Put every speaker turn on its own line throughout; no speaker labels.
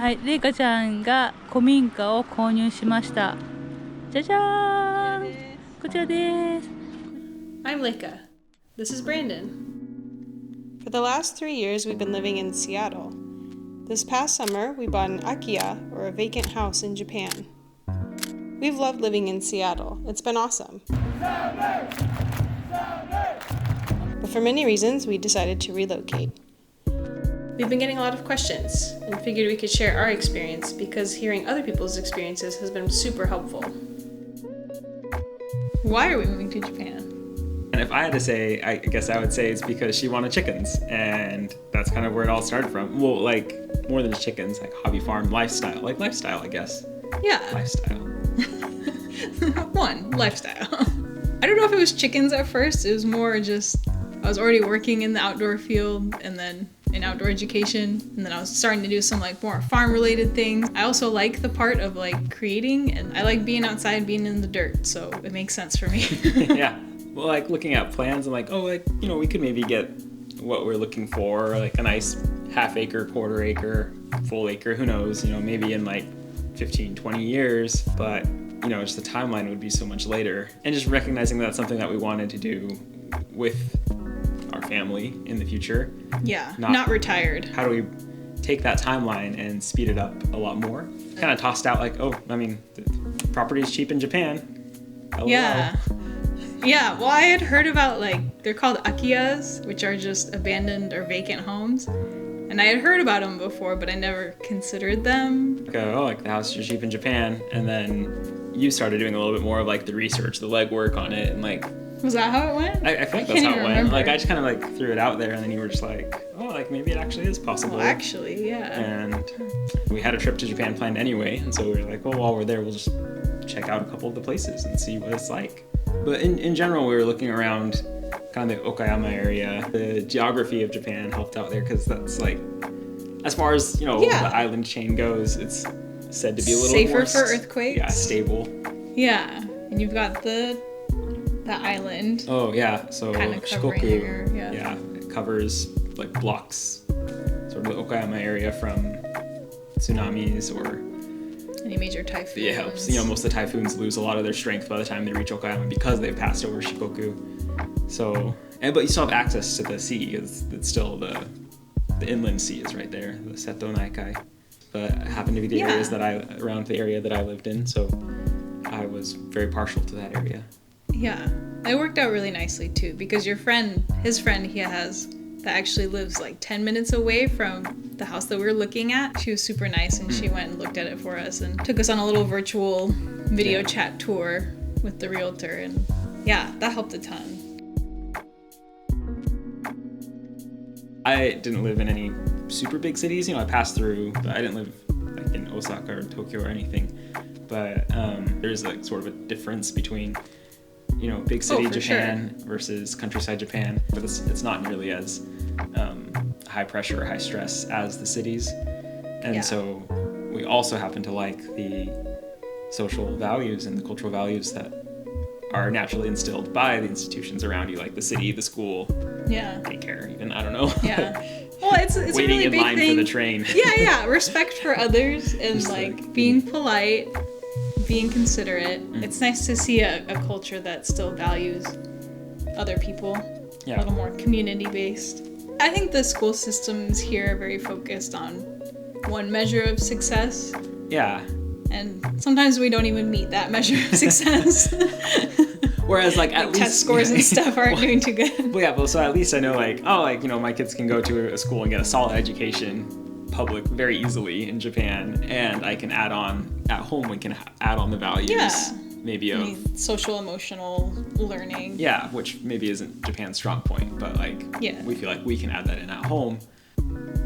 はい、レイカちゃんが古民家を購入しました。じゃじゃーん、こちらです。
I'm Leika. This is Brandon. For the last 3 years, we've been living in Seattle. This past summer, we bought an akiya, or a vacant house in Japan. We've loved living in Seattle. It's been awesome. But for many reasons, we decided to relocate. We've been getting a lot of questions and figured we could share our experience because hearing other people's experiences has been super helpful. Why are we moving to Japan?
And if I had to say, I guess I would say it's because she wanted chickens, and that's kind of where it all started from. Well, like, more than just chickens, like hobby farm lifestyle, I guess.
Yeah.
Lifestyle.
One, lifestyle. I don't know if it was chickens at first. It was more just, I was already working in the outdoor field and then in outdoor education, and then I was starting to do some like more farm related things. I also like the part of like creating, and I like being outside, being in the dirt, so it makes sense for me.
Yeah. Well, like looking at plans, I'm like, oh, like, you know, we could maybe get what we're looking for, like a nice half acre, quarter acre, full acre, who knows, you know, maybe in like 15, 20 years, but, you know, just the timeline would be so much later. And just recognizing that's something that we wanted to do with our family in the future.
Yeah, not retired.
How do we take that timeline and speed it up a lot more? Kind of tossed out like, oh, I mean, the property is cheap in Japan. LOL.
Yeah. Yeah, well, I had heard about, like, they're called akiyas, which are just abandoned or vacant homes. And I had heard about them before, but I never considered them.
Like the houses are cheap in Japan. And then you started doing a little bit more of, like, the research, the legwork on it, and, like...
Was that how it went?
I feel like that's how it went. Like, I just kind of, like, threw it out there, and then you were just like, oh, like, maybe it actually is possible.
Well, actually, yeah.
And we had a trip to Japan planned anyway, and so we were like, well, while we're there, we'll just check out a couple of the places and see what it's like. But in general, we were looking around kind of the Okayama area. The geography of Japan helped out there because that's like, as far as, you know, the island chain goes, it's said to be a little
safer
more
for earthquakes.
Yeah, stable.
Yeah, and you've got the island.
Oh yeah, so
kind of
Shikoku. Yeah, it covers like blocks sort of the Okayama area from tsunamis or
any major typhoons.
Yeah, you know, most of the typhoons lose a lot of their strength by the time they reach Okayama because they've passed over Shikoku. So, but you still have access to the sea because it's still the inland sea is right there, the Seto Naikai. But it happened to be the areas that around the area that I lived in, so I was very partial to that area.
Yeah, it worked out really nicely too because his friend he has that actually lives like 10 minutes away from the house that we were looking at. She was super nice and she went and looked at it for us and took us on a little virtual video chat tour with the realtor, and yeah, that helped a ton.
I didn't live in any super big cities, you know, I passed through, but I didn't live like in Osaka or Tokyo or anything. But there's like sort of a difference between, you know, big city Japan versus countryside Japan, but it's not nearly as high pressure or high stress as the cities. And so we also happen to like the social values and the cultural values that are naturally instilled by the institutions around you, like the city, the school, daycare, even, I don't know.
Yeah. Well, it's
waiting
a really
in
big
line
thing.
for the train.
Yeah, respect for others and just like being polite, being considerate. It's nice to see a culture that still values other people, a little more community-based. I think the school systems here are very focused on one measure of success.
Yeah.
And sometimes we don't even meet that measure of success.
Whereas, like, at least...
test scores and stuff aren't doing too good.
Well, yeah, but so at least I know, like, oh, like, you know, my kids can go to a school and get a solid education, public, very easily in Japan, and I can add on, at home, we can add on the values, maybe of...
social, emotional learning.
Yeah, which maybe isn't Japan's strong point, but, like, we feel like we can add that in at home.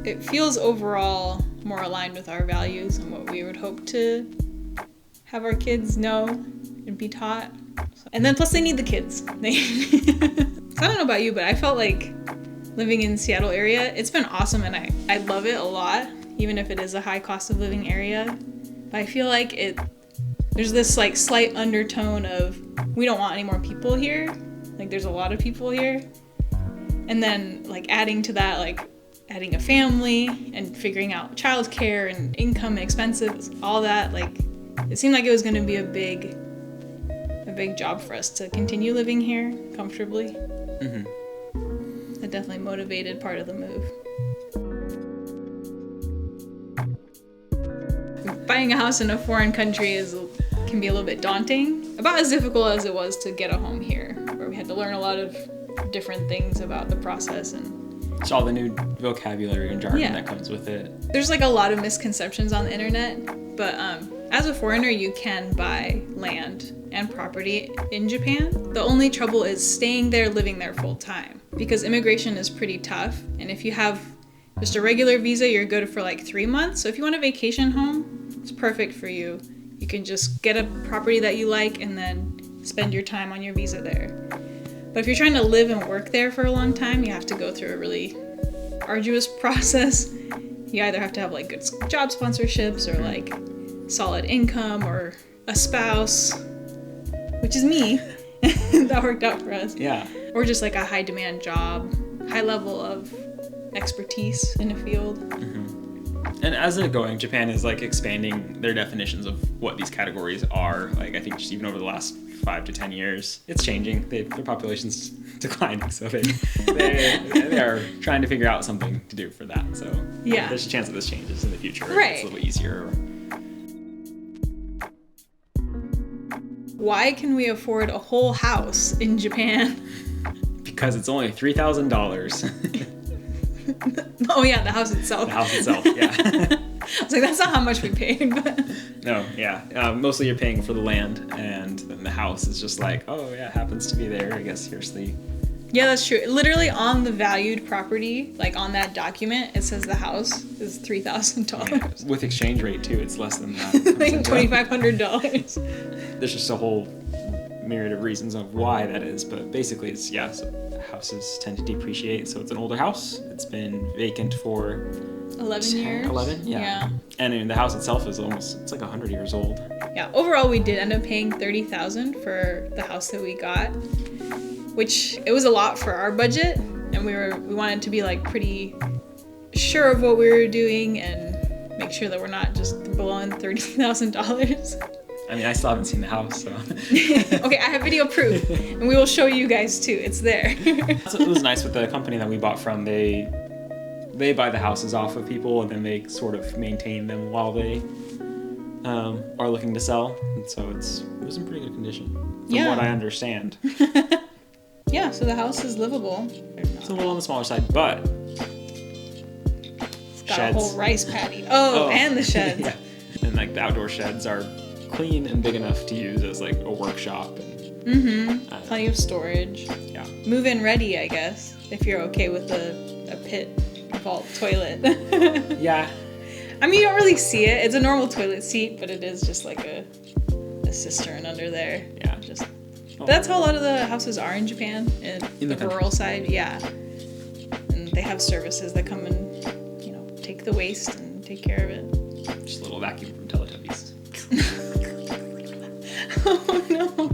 It feels overall more aligned with our values and what we would hope to have our kids know and be taught. And then plus they need the kids. So I don't know about you, but I felt like living in the Seattle area, it's been awesome and I love it a lot, even if it is a high cost of living area. But I feel like there's this like slight undertone of we don't want any more people here. Like there's a lot of people here. And then like adding to that, like adding a family and figuring out childcare and income and expenses, all that, like, it seemed like it was going to be a big job for us to continue living here comfortably.
Mm-hmm.
That definitely motivated part of the move. Buying a house in a foreign country can be a little bit daunting. About as difficult as it was to get a home here, where we had to learn a lot of different things about the process and
It's all the new vocabulary and jargon
Yeah.
that comes with it.
there's like a lot of misconceptions on the internet, but as a foreigner, you can buy land and property in Japan. The only trouble is staying there, living there full time, because immigration is pretty tough. And if you have just a regular visa, you're good for like 3 months. So if you want a vacation home, it's perfect for you. You can just get a property that you like and then spend your time on your visa there. But if you're trying to live and work there for a long time, you have to go through a really arduous process. You either have to have like good job sponsorships or like solid income or a spouse, which is me. That worked out for us.
Yeah.
Or just like a high demand job, high level of expertise in a field.
And as it's going, Japan is like expanding their definitions of what these categories are. Like I think just even over the last 5 to 10 years, it's changing. Their population's declining, so they are trying to figure out something to do for that. So
Yeah.
there's a chance that this changes in the future.
Right.
It's a little easier.
Why can we afford a whole house in Japan?
Because it's only $3,000.
Oh yeah, the house itself.
The house itself, yeah.
I was like, that's not how much we paid, but
No, yeah. Mostly you're paying for the land, and then the house is just like, oh yeah, happens to be there. I guess here's the.
yeah, that's true. Literally on the valued property, like on that document, it says the house is $3,000.
With exchange rate too, it's less than that.
Like $2,500.
There's just a whole myriad of reasons of why that is, but basically it's so houses tend to depreciate. So it's an older house. It's been vacant for
11 years.
11, yeah. And I mean, the house itself is it's like 100 years old.
Yeah, overall we did end up paying $30,000 for the house that we got, which it was a lot for our budget, and we wanted to be like pretty sure of what we were doing and make sure that we're not just blowing $30,000.
I mean, I still haven't seen the house, so.
Okay, I have video proof, and we will show you guys too. It's there.
So it was nice with the company that we bought from. They buy the houses off of people, and then they sort of maintain them while they are looking to sell. And so it was in pretty good condition, from what I understand.
Yeah, so the house is livable.
It's a little on the smaller side, but
It's got
sheds.
a whole rice paddy. Oh, and the sheds.
Yeah. And like the outdoor sheds are clean and big enough to use as like a workshop. And
Plenty of storage.
yeah.
Move-in ready, I guess, if you're okay with a pit vault toilet.
Yeah.
I mean, you don't really see it. It's a normal toilet seat, but it is just like a cistern under there.
Yeah.
But that's how a lot of the houses are in Japan, in
In
the
the
rural side. Yeah. And they have services that come and, take the waste and take care of it.
Just a little vacuum from Teletubbies.
Oh no.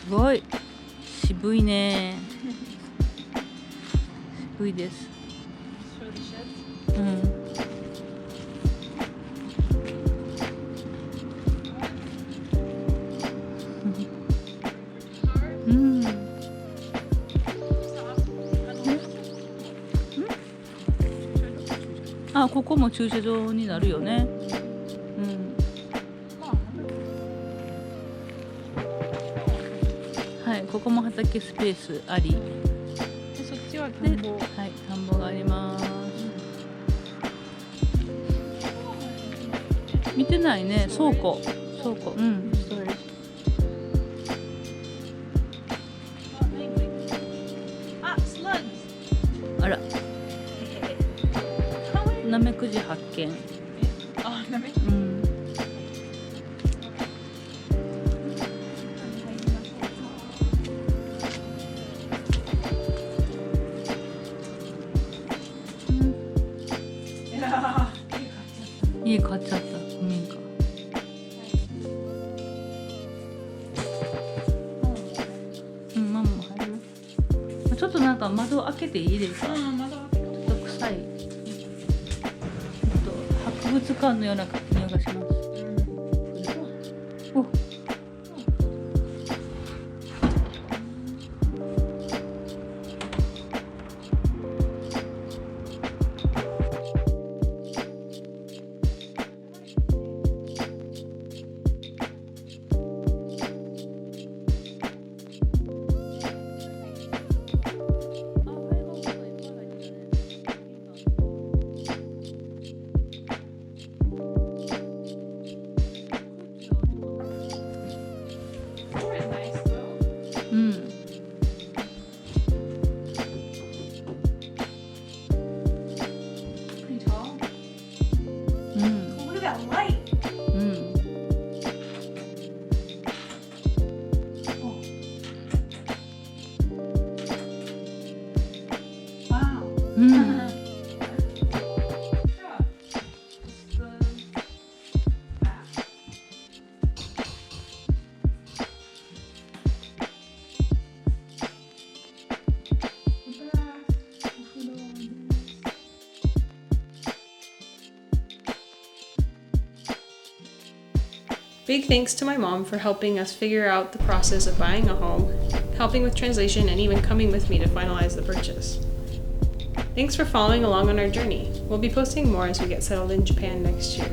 すごい渋いね。渋いです。うん。うん。あ、ここも駐車場になるよね。うん。はい、ここも畑スペースあり。
でそっちは田
で、
んぼ。
はい、田んぼがあります。見てないね、倉庫。倉庫、うん。
あ、スラッグ。
あら、ナメクジ発見。
あ、ダメ。
うん。家買っちゃった、古民家。うん、ママも入る。ちょっとなんか窓開けていいですか？ちょ
窓開けろ。
っと臭い。博物館のような匂いがします。お。うん。
Pretty tall.
うん。
Look at that light.
うん。
Wow.
うん。
Big thanks to my mom for helping us figure out the process of buying a home, helping with translation, and even coming with me to finalize the purchase. Thanks for following along on our journey. We'll be posting more as we get settled in Japan next year.